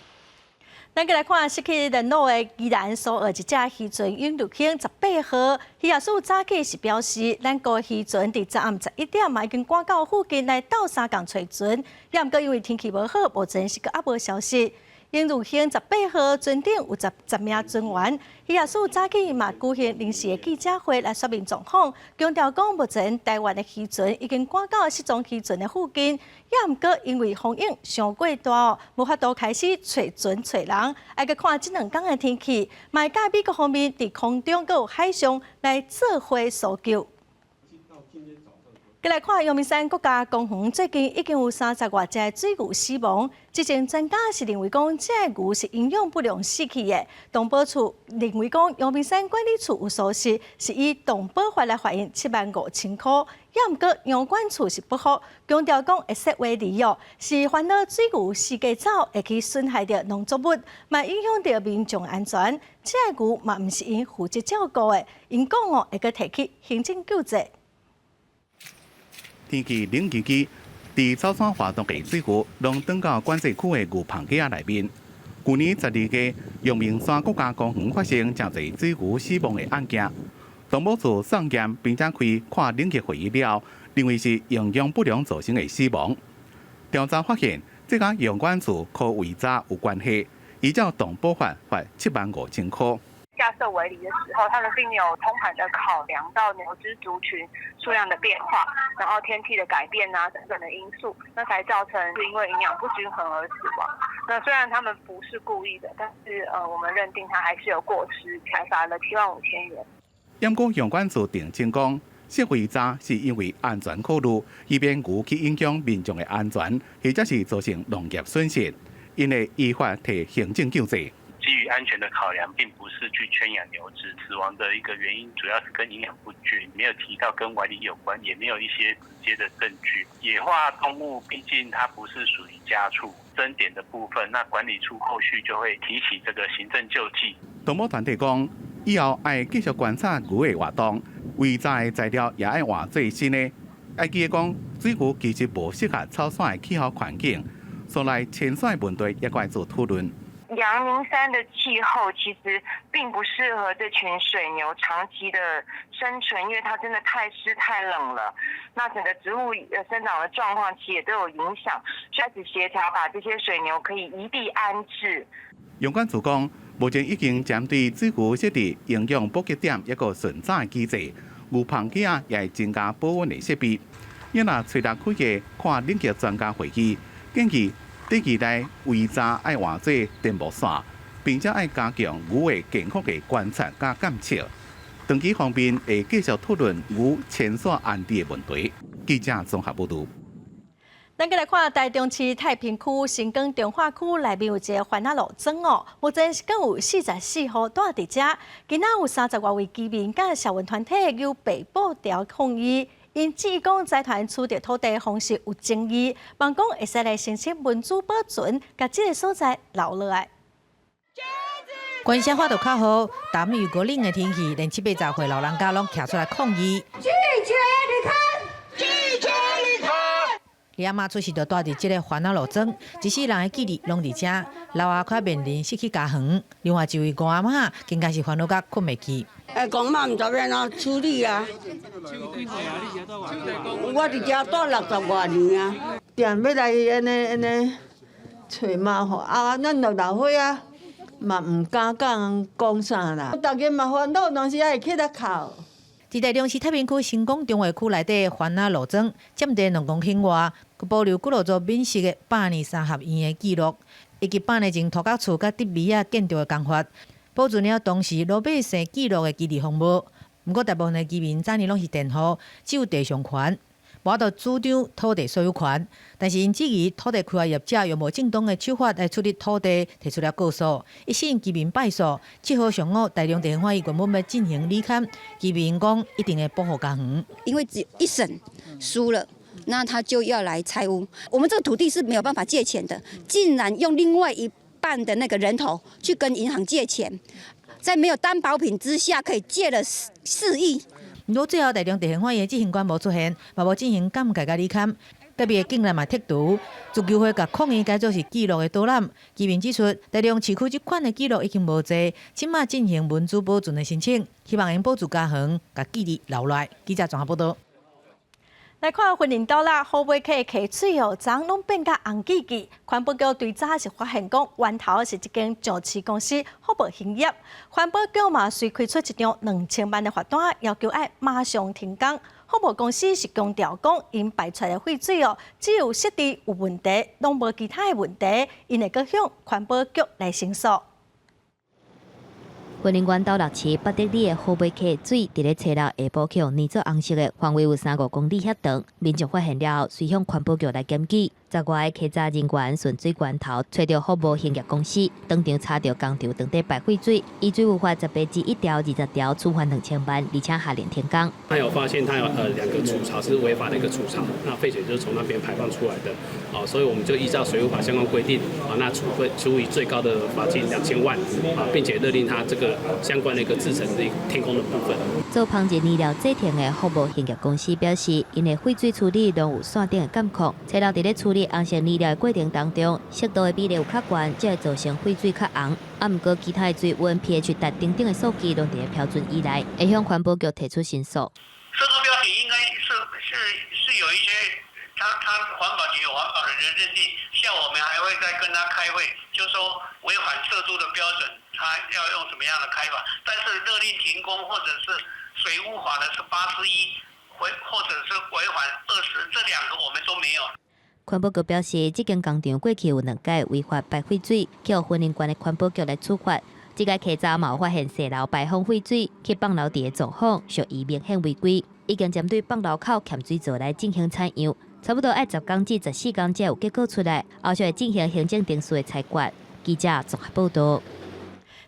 咱再来看失去联络的宜兰所有一只渔船永陆兴18号，渔业署早起是表示，咱个渔船伫昨暗11点嘛已经赶到附近来斗三港找船，也毋过因为天气无好，目前是个还无消息。永陆兴18号船顶有10名船员，渔业署早起嘛举行临时的记者会来说明状况，强调讲目前台湾的渔船已经赶到失踪渔船的附近，也毋过因为风影上过大，无法度开始找船找人，还佮看这2天的天气，卖甲美国方面伫空中佮有海上来做伙搜救。再来看阳明山国家公园，最近已经有30多只水牛死亡。之前专家是认为讲，这牛是营养不良死去的。动保处认为讲，阳明山管理处有疏失，是以动保法来罚银75000块。也毋过阳管处是不服，强调讲会设为利用，是烦恼水牛四界走，会去损害到农作物，嘛影响到民众安全。这牛嘛毋是因负责照顾的，因讲会佮提起行政救济。天气冷叽叽，伫草山活动的水牛，拢转到管制区的牛棚架内面。去年12月，阳明山国家公园发生真侪水牛死亡的案件。动保处送检并且开看冷气会议了，认为是营养不良造成的死亡。调查发现，这甲阳管处可违诈有关系，依照动保法罚75000块。架设围篱的时候，他们并没有通盘的考量到牛只族群数量的变化，然后天气的改变啊等等的因素，那才造成是因为营养不均衡而死亡。那虽然他们不是故意的，但是我们认定他还是有过失，才罚了75000元。不过阳管处澄清讲，设违诈是因为安全考虑，以免牛去影响民众的安全，或者是造成农业损失，因会依法提行政救济。基于安全的考量，并不是去圈养牛只。死亡的一个原因主要是跟营养不均，没有提到跟管理有关，也没有一些直接的证据。野化动物毕竟它不是属于家畜，争点的部分，那管理处后续就会提起这个行政救济。动保团体讲，以后要继续观察牛的活动，违诈的材料也要换最新的。要记得讲，水牛其实无适合草山的气候环境，所以潜在问题也该做讨论。阳明山的气候其实并不适合这群水牛长期的生存，因为它真的太湿太冷了。那整个植物生长的状况其实也都有影响，所以开始协调把这些水牛可以移地安置。阳管处讲，目前已经针对水牛设置营养补给点一个顺早的机制，牛棚架也会增加保温的设备。也若找到开个看冷气专家会议，建议短期内围查要换做电幕线，并且要加强牛的健康的观察加监测。长期方面会继续讨论牛牵线安置的问题。记者综合报道。咱再来看台中市太平区新港中华区内面有一个欢乐路庄哦，目前是共有44户住伫遮，今仔有30多位居民甲社运团体有被捕条抗议。因质疑讲财团处理土地方式有争议，望讲会使来申请民主保存，甲这个所在留落来。关社发到较好，但遇过冷的天气，连7、80岁老人家拢徛出来抗议。拒绝离开！拒绝离开！李阿妈出事就住伫这个欢乐路庄，一世人的记忆拢伫遮。老阿快面临失去家园，另外一位公阿嬷更加是烦恼甲困袂去。公妈唔知要哪处理啊！我伫遮住60多年啊，定要来安尼找麻烦啊！咱就老岁啊，嘛唔敢讲啥啦。大家嘛烦恼，当时也会起来哭。伫伫台中市太平区新港中华区内底番仔路庄占地2公顷外，佮保留古老族闽式的百年三合院的记录，以及百年前土埆厝甲竹米建筑的工法，保存了当时老百姓记录的基地风貌。不过，大部分的居民早年拢是佃户，只有地上权。无法度主张土地所有权，但是因质疑土地开发业者用无正当的手法来处理土地，提出了告诉，一审居民败诉。7号上午，台中地方法院原本要进行理勘，居民讲一定会保护家园。因为只一审输了，那他就要来拆屋。我们这个土地是没有办法借钱的，竟然用另外一半的那个人头去跟银行借钱，在没有担保品之下，可以借了4亿。不过最后，台中地方法院执行官无出现，嘛无进行监改甲理勘。隔壁的警力嘛剔除，自救会甲抗议改作是记录的导览。居民指出，台中市区这款的记录已经无济，即马进行文字保存的申请，希望能保住家园，甲记忆留来。记者综合报道。来看婚姻倒啦，后尾客溪水哦，昨拢变甲红记记。环保局对早是发现讲，源头是一间上市公司福保兴业。环保局嘛，遂开出一张2000万的罚单，要求爱马上停工。福保公司是强调讲，因排出的废水哦，只有设置有问题，拢无其他的问题，因会阁向环保局来申诉。婚姻馆斗6市8德里的后尾溪水，伫咧初六下晡去用泥做红色的，范围有3-5公里遐长。民众发现了后，随向环保局来检举。10外的稽查人员顺水源头找到服务兴业公司，当场查到工厂当地排废水，依罪违法18之1条、20条，处罚2000万，而且下令停工。他有发现他有2个储槽是违法的一个储槽，那废水就是从那边排放出来的，所以我们就依照水务法相关规定，那处以最高的罚金2000万，并且勒令他这个相关的一个制成的停工的部分。做防治泥料制停的服务兴业公司表示，因的废水处理拢有线顶的监控，初六伫咧处理红色泥料的过程当中，湿度的比例有较悬，才会造成废水较红。毋过其他的水温 pH 达定定的数据拢伫咧标准以内，会向环保局提出申诉。这个标题应该是有一些，他环保局有环保的人认定，下午我们还会再跟他开会，就说违反测度的标准，他要用什么样的开法，但是勒令停工或者是水务法的是81，或者是违反20，这2个我们都没有。环保局表示，这间工厂过去有2届违法排废水，叫婚姻馆的环保局来处罚。这个稽查嘛有发现泄漏排放废水去放流池的状况，属于明显违规，已经针对放流口欠水座来进行采样，差不多要10天至14天才有结果出来，后续会进行行政定数的裁决。记者综合报道。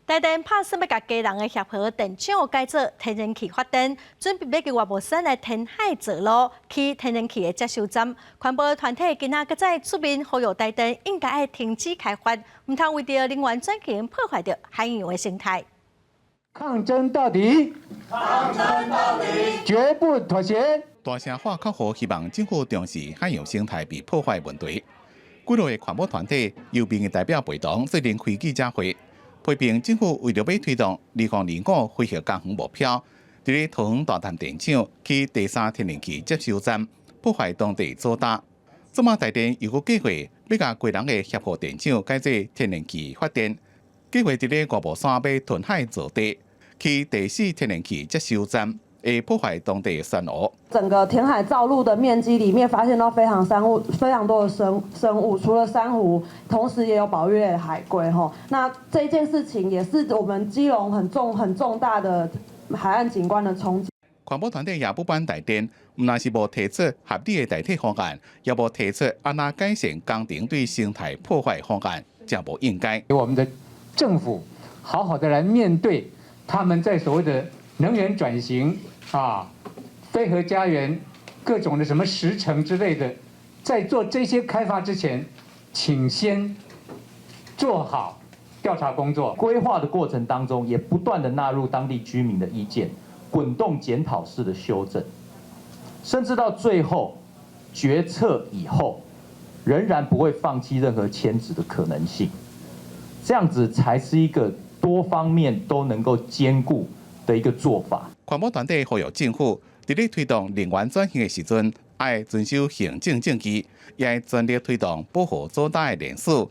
台电拍算要甲家人的协和电厂改做天然气发电，准备要去外部省的填海造路起天然气的接收站。环保团体今仔搁再出面呼吁台电应该要停止开发，唔通为着能源转型破坏着海洋的生态。抗争到底，抗争到底，绝不妥协。大声喊口号，希望政府重视海洋生态被破坏问题。几落的环保团体由民的代表陪同，最近开记者会。批评政府为了要推动2025恢复家园目标，伫咧桃园大潭电厂去第3天然气接收站破坏当地做搭。这马台电又计划要甲贵人的协和电厂改做天然气发电，计划伫咧外部山要屯海造地，去第4天然气接收站。会破坏当地的山河。整个填海造陆的面积里面，发现到非常多的生物，除了珊瑚，同时也有保育类的海龟哈。那这件事情也是我们基隆很重大的海岸景观的冲击。环保团队也不办台电，唔但是无提出合理的代替方案，也无提出安那改善工程对生态破坏方案，这不应该。我们的政府好好的来面对他们在所谓的能源转型非核家园各种的什么10成之类的，在做这些开发之前，请先做好调查工作。规划的过程当中，也不断的纳入当地居民的意见，滚动检讨式的修正，甚至到最后决策以后，仍然不会放弃任何迁址的可能性。这样子才是一个多方面都能够兼顾的一个做法。环保团队呼吁政府在咧推动能源转型的时阵，要遵守行政证据，也要全力推动保护做大的连锁，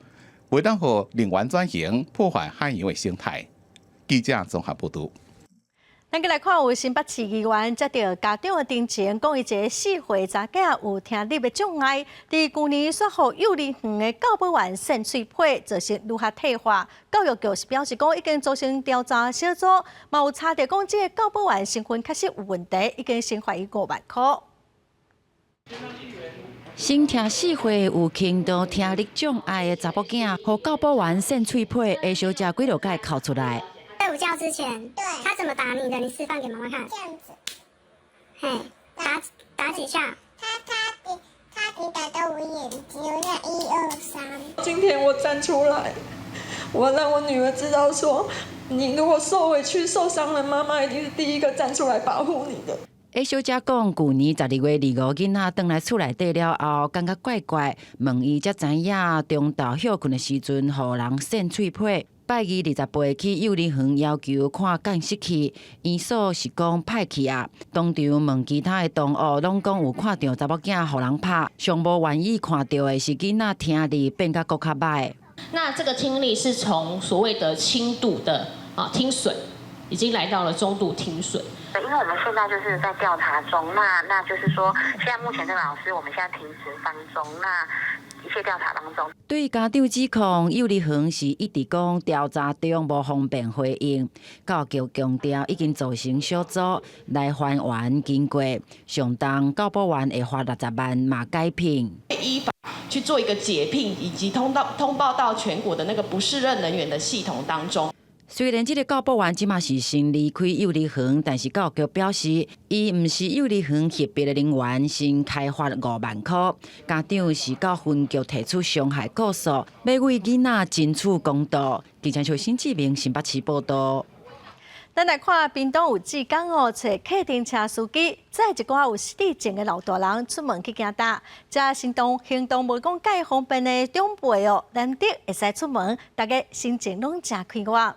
袂当互能源转型破坏海洋的生态。记者综合报道。咱再来看，有新北市议员接到家长的定情，讲伊一个4岁查囝有听力的障碍，伫去年说服幼儿园的教保员陈翠佩造成如下退化。教育局是表示讲，已经组成调查小组，嘛有查到讲这个教保员身份确实有问题，已经先罚伊5万块。先听4岁有轻度听力障碍的查某囝，和教保员陈翠佩的小姐几落届考出来。在午觉之前，他怎么打你的？你示范给妈妈看。这样子。嘿，打几下？他打到我眼睛，那1、2、3。今天我站出来，我让我女儿知道说，你如果受委屈、受伤了，妈妈一定是第一个站出来保护你的。A 小姐讲，去年12月25囡仔回来厝内底了后，感觉怪怪，问伊才知影，中昼休困的时阵，互人扇喙皮。拜二28日去幼儿园要求看监视器，医所是讲歹去啊。当场问其他的同学，拢讲有看到查某囝互人拍，上无愿意看到的是囡仔听力变甲更较歹。那这个听力是从所谓的轻度的听损，已经来到了中度听损。因为我们现在就是在调查中，那就是说，现在目前这个老师我们现在停职当中，那一切调查当中。对家长指控幼儿园是一直讲调查中无方便回应，教育局强调已经组成小组来还原经过，上当教保员会罚60万嘛改聘。依法去做一个解聘，以及通报到全国的那个不适任人员的系统当中。虽然这个教保员即马是先离开幼儿园，但是教育局表示，伊毋是幼儿园特别的人员，先开罚5万块。家长是到分局提出伤害告诉，要为囡仔争取公道。记者新志明新北市报道。咱来看，屏东有志工找客停车司机，载一寡有失智症的老大人出门去行搭，这行动无讲介方便的长辈难得会使出门，大家心情拢真快活。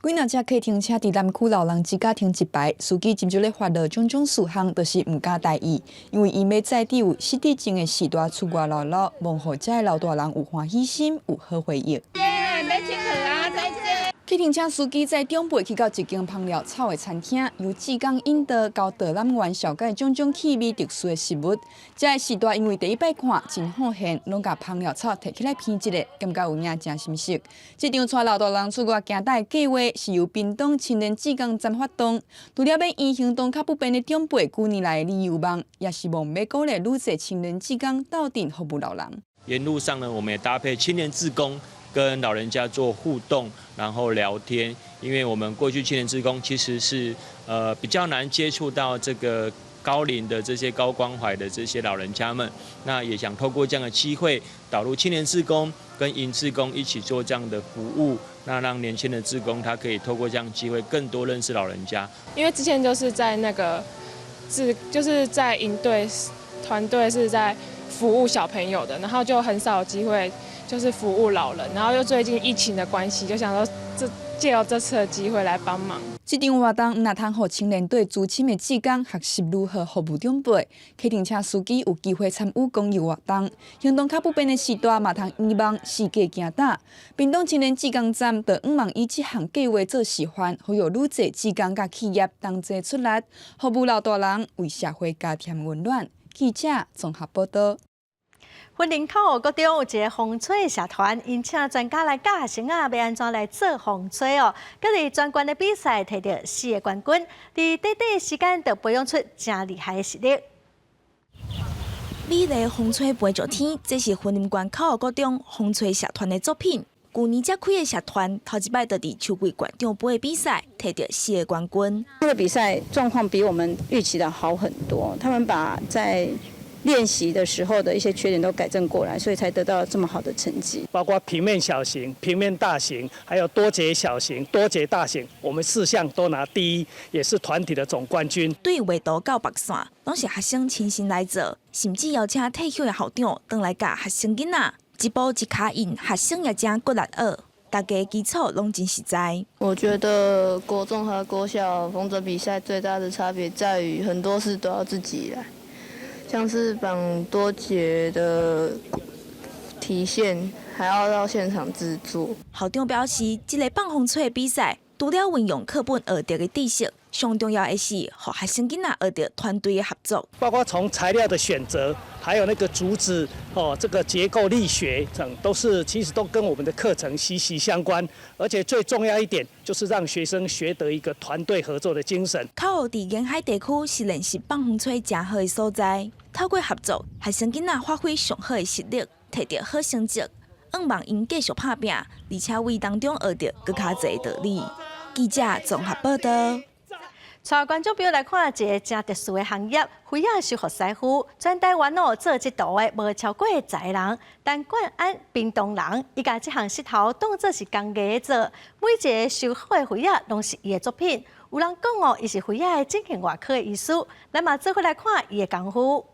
几若只客停车伫南区老人之家停一排，司机接住咧发了种种事项，就是毋敢大意，因为伊要载伫有失智症的时代出外路路，望互遮老大人有欢喜心，有好回忆。客停车司机载长辈去到一间芳疗草的餐厅，由志工引导到导览员小解种种气味特殊的食物。这个时代因为第一摆看真好现，拢甲芳疗草摕起来片一个，感觉有影真心实。这场带老大人出外行搭的计划是由屏东青年志工站发动，除了要因行动较不便的长辈几年来的旅游梦，也是望要鼓励愈侪青年志工斗阵服务老人。沿路上呢，我们也搭配青年志工。跟老人家做互动，然后聊天，因为我们过去青年志工其实是比较难接触到这个高龄的这些高关怀的这些老人家们，那也想透过这样的机会，导入青年志工跟营志工一起做这样的服务，那让年轻的志工他可以透过这样的机会更多认识老人家。因为之前就是在那个就是在营队团队是在服务小朋友的，然后就很少有机会。就是服务老人，然后又最近疫情的关系，就想说借由这次的机会来帮忙。这场活动若通互青年队资深的志工学习如何服务长辈，客停车司机有机会参与公益活动，行动较不便的时代嘛通希望世界行搭。屏东青年志工站就希望以这项计划做示范，好让愈侪志工甲企业同齐出力，服务老大人，为社会加添温暖。记者综合报道。云林口各中有一个风吹社团，因请专家来教学生要安怎来做风吹哦。各地专关的比赛摕到4个冠军，伫短短时间就培养出真厉害的实力。美丽风吹飞着天，这是云林县口各中风吹社团的作品。去年才开的社团，头一摆就伫秋季县长杯的比赛摕到4个冠军。这个比赛状况比我们预期的好很多，他们把在练习的时候的一些缺点都改正过来，所以才得到这么好的成绩。包括平面小型、平面大型，还有多节小型、多节大型，我们4项都拿第1，也是团体的总冠军。对画图到白线，拢是学生亲身来做，甚至邀请退休的校长回来教学生囡仔，一步一脚印，学生也真骨力学。大家基础拢真实在。我觉得国中和国小风筝比赛最大的差别在于，很多事都要自己来。像是绑多节的提线，还要到现场制作。校长表示，这个放风吹的比赛除了运用课本学到的知识，上重要的是，让学生囡仔学到团队的合作。包括从材料的选择，还有那个竹子这个结构力学等，其实都跟我们的课程息息相关。而且最重要一点，就是让学生学得一个团队合作的精神。靠伫沿海地区是练习放风吹真好的所在，透过合作，学生囡仔发挥上好的实力，摕到好成绩。希望因继续打拼，而且为当中学到更加侪道理。记者综合报道。带观众朋友来看一个真特殊的行业——灰仔修复师傅。全台湾做这道的无超过10个人，但冠安屏东人，伊甲这项石头当作是工艺做，每一个修好的灰仔拢是伊的作品。有人讲伊是灰仔的进行外科的医师，咱嘛做伙来看伊的功夫。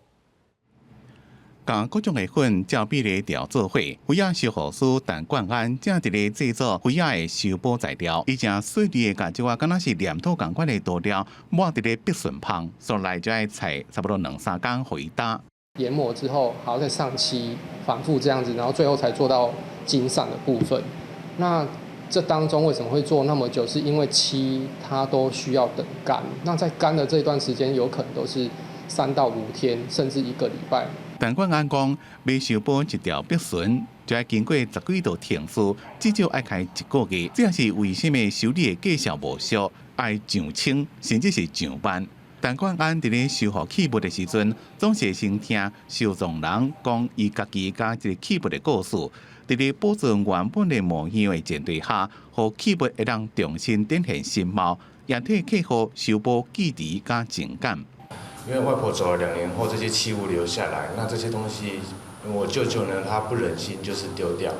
将各种的粉照比例调做伙，灰仔修复师陈冠安正伫咧制作灰仔的修补材料，伊正细腻的甲即个敢若是黏土共款的涂料抹伫咧必顺芳，所来就爱采差不多2-3天回答。研磨之后，还要再上漆，反复这样子，然后最后才做到金上的部分。那这当中为什么会做那么久？是因为漆它都需要等干，那在干的这段时间，有可能都是3到5天，甚至1个礼拜。陈冠安讲，要修补一条壁绳，就要经过10几道程序，至少要开1个月。这也是为什么修理的技巧无俗，爱上清甚至是上班。陈冠安伫咧修复器物的时阵，总是先听修造人讲伊家己甲这个器物的故事，伫咧保存原本的模样的前提下，互器物会当重新展现新貌，也替客户修补记忆甲情感。因为外婆走了2年后，这些器物留下来，那这些东西，我舅舅呢，他不忍心就是丢掉，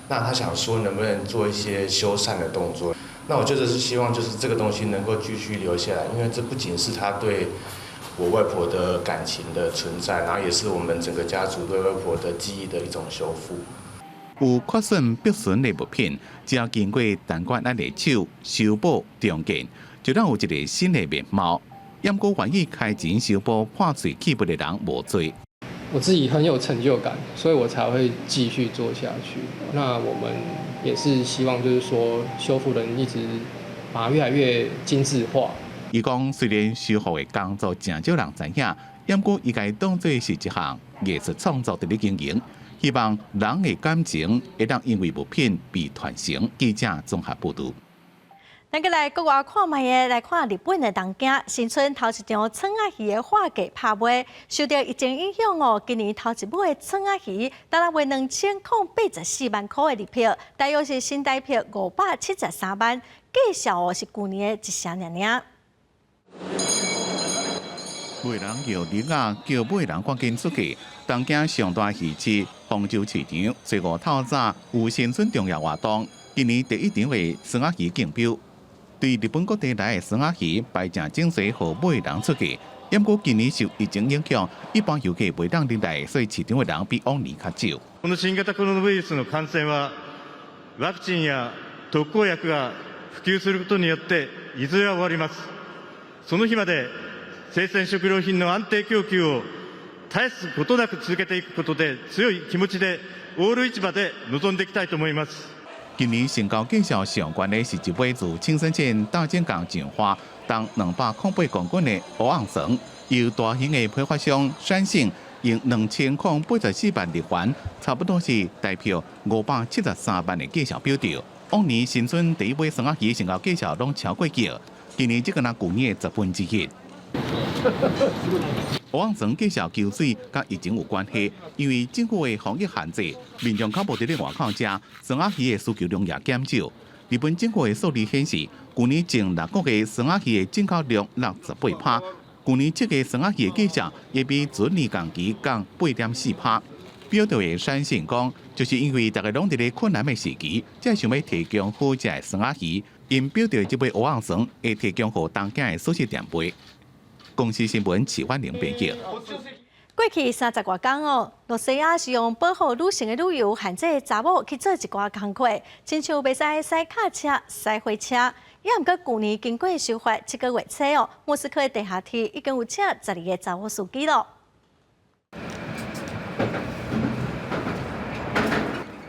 那他想说能不能做一些修缮的动作。那我舅舅是希望就是这个东西能够继续留下来，因为这不仅是他对我外婆的感情的存在，然后也是我们整个家族对外婆的记忆的一种修复。有缺损必损的物品，只要经过陈冠安的手修补重建，就让有一个新的面貌。不过愿意开钱修补破碎器物的人无多。我自己很有成就感，所以我才会继续做下去。那我们也是希望，就是说修复人一直把它越来越精致化。伊讲，虽然修复的工作真少人知影，不过伊家当作是一项艺术创作伫咧经营，希望人的感情会当因为物品被传承。记者综合报道。咱个来国外看卖的，来看日本的东京新春头一场春仔鱼的画价拍卖，受到疫情影响今年头一尾的春仔鱼，达到为2084万块的日票，大约是新台币573万，计销是去年的一成尔。卖人摇铃啊，叫买人赶紧出去。东京上大鱼市丰洲市场，随5透早有新春重要活动，今年第1场的春仔鱼竞标。对日本各地来的春仔鱼排正整齐，互买人出去。不过今年受疫情影響，一般遊客袂當入來，所以市場的人比往年較少。この新型コロナウイルスの感染は、ワクチンや特効薬が普及することによっていずれは終わります。その日まで生鮮食料品の安定供給を絶やすことなく続けていくことで、強い気持ちでオール市場で臨んでいきたいと思います。今年成交计销上悬的是一尾自青森县大尖港上花当208公斤的蚵仔船，由大型的批发商山信用2084万日元，差不多是代表573万的计销标调。往年新春第1尾春仔鱼成交计销拢超过亿，今年只敢若去年的1/10。蚵仔船计销求水，甲疫情有关系，因为政府的防疫限制，民众较无伫咧外口食，春仔鱼的需求量也减少。日本政府的数字显示，去年前6个月春仔鱼的进口量68%，去年7月春仔鱼的计销也比前年同期降8.4%。表调的山信讲，就是因为大家拢伫咧困难的时期，才想要提供好食的春仔鱼，因表调这尾蚵仔船会提供予东京的素食店卖。公司新闻齐焕玲报道。过去30多天罗西亚是用保护女性的旅游限制查某去做一寡工课，亲像袂使驶卡车、驶火车。也毋过去年经过修法7个月初莫斯科的地下铁已经有请12个查某司机了。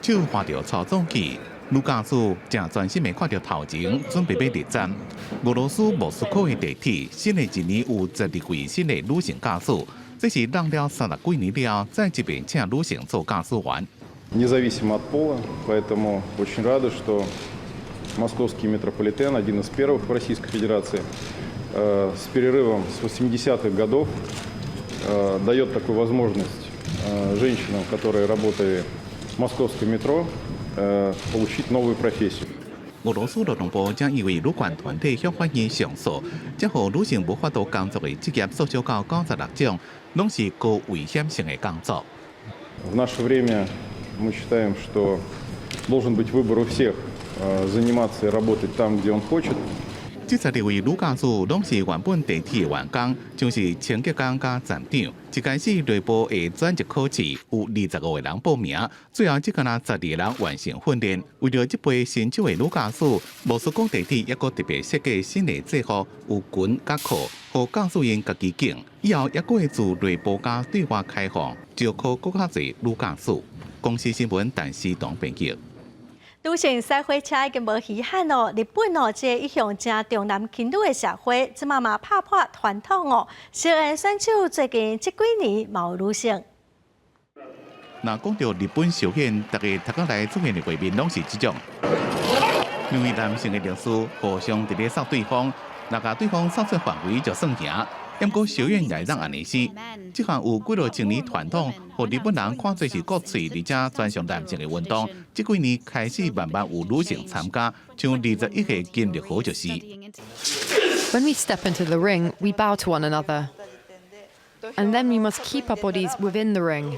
手划着操纵器，女驾驶正专心地看着头前，准备要入站。俄罗斯莫斯科的地铁，新的一年有12位新的女性驾驶，这是让了30几年了，再一遍请女性做驾驶员。Независимо от пола, поэтому очень рады, что московский метрополитен, один из первых в Российской Федерации, с перерывом с 80-х годов дает такую возможность женщинам, которые работали в московском метро, получить новую профессию. 俄罗斯劳动部将因为女权团体向法院上诉，将让女性无法度工作的职业缩小到96种，拢是高危险性的工作。В наше время мы считаем, что должен быть выбор у всех заниматься и работать там, где он хочет. 这12位女驾驶拢是原本地铁的员工，像是清洁工加站长。一开始内部的转入考试有25个人报名，最后只敢拿12个人完成训练。为了这批新手的女驾驶，莫斯科地铁也搁特别设计新的制服，有裙甲裤，让驾驶员家己拣。以后也搁会自内部加对外开放，招考更较侪女驾驶。公司新闻陈思东编辑。女性赛火车已经无稀罕哦，日本哦，这一向正重男轻女的社会，即嘛嘛拍破传统哦。小恩选手最近这几年冇女性。那讲到日本首演，大家头壳来出现的画面拢是这种，因为男性的律师互相伫咧扫对方，若甲对方扫出范围就算赢。不过小院也让安尼死，这项有几落千年传统，和日本人看做是国粹而且专属男性的运动，这几年开始慢慢有女性参加，像21岁金日豪就是。When we step into the ring, we bow to one another, and then we must keep our bodies within the ring.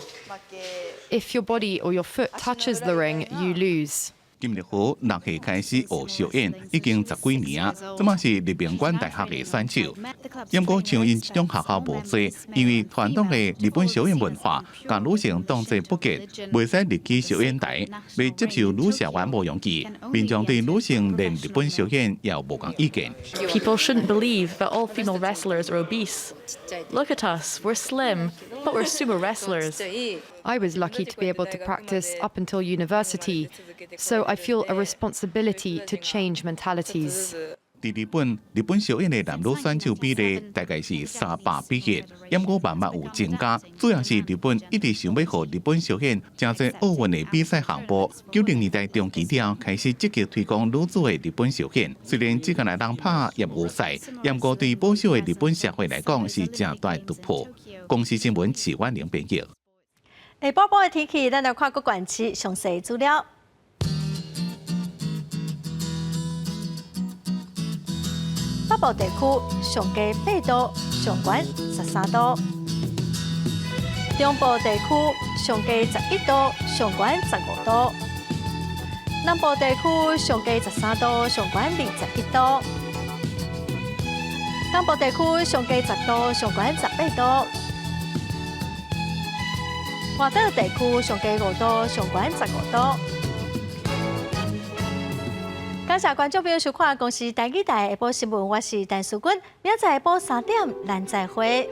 If your body or your foot touches the ring, you lose. 金日豪6岁开始学小演，已经10几年啊，这嘛是立命馆大学的选手。不过像因这种学校无多，因为传统的日本小演文化，将女性当作不洁，袂使入去小演台，未接受女社员无用期。民众对女性练日本小演也有无共意见。People shouldn't believe that all female wrestlers are obese. Look at us, we're slim, but we're sumo wrestlers. I was lucky to be able to practice up until university, so I feel a responsibility to change mentalities. 在日本小演的男女选手比例大概是300比1，不过慢慢有增加。主要是日本一直想要和日本小演真侪奥运的比赛项目。90年代中期了开始积极推广女子的日本小演，虽然只敢来当拍业务赛，不过对保守的日本社会来讲是正大的突破。公司新闻齐婉玲编辑。下晡晡的天气，咱来看各县市详细资料。北部地区上低8度，上悬13度；中部地区上低11度，上悬15度；南部地区上低13度，上悬21度；东部地区上低10度，上悬18度；华岛地区上低5度，上悬15度。感谢观众朋友收看《公视台语台下晡新闻》，我是陈淑君，明仔下晡3点，咱再会。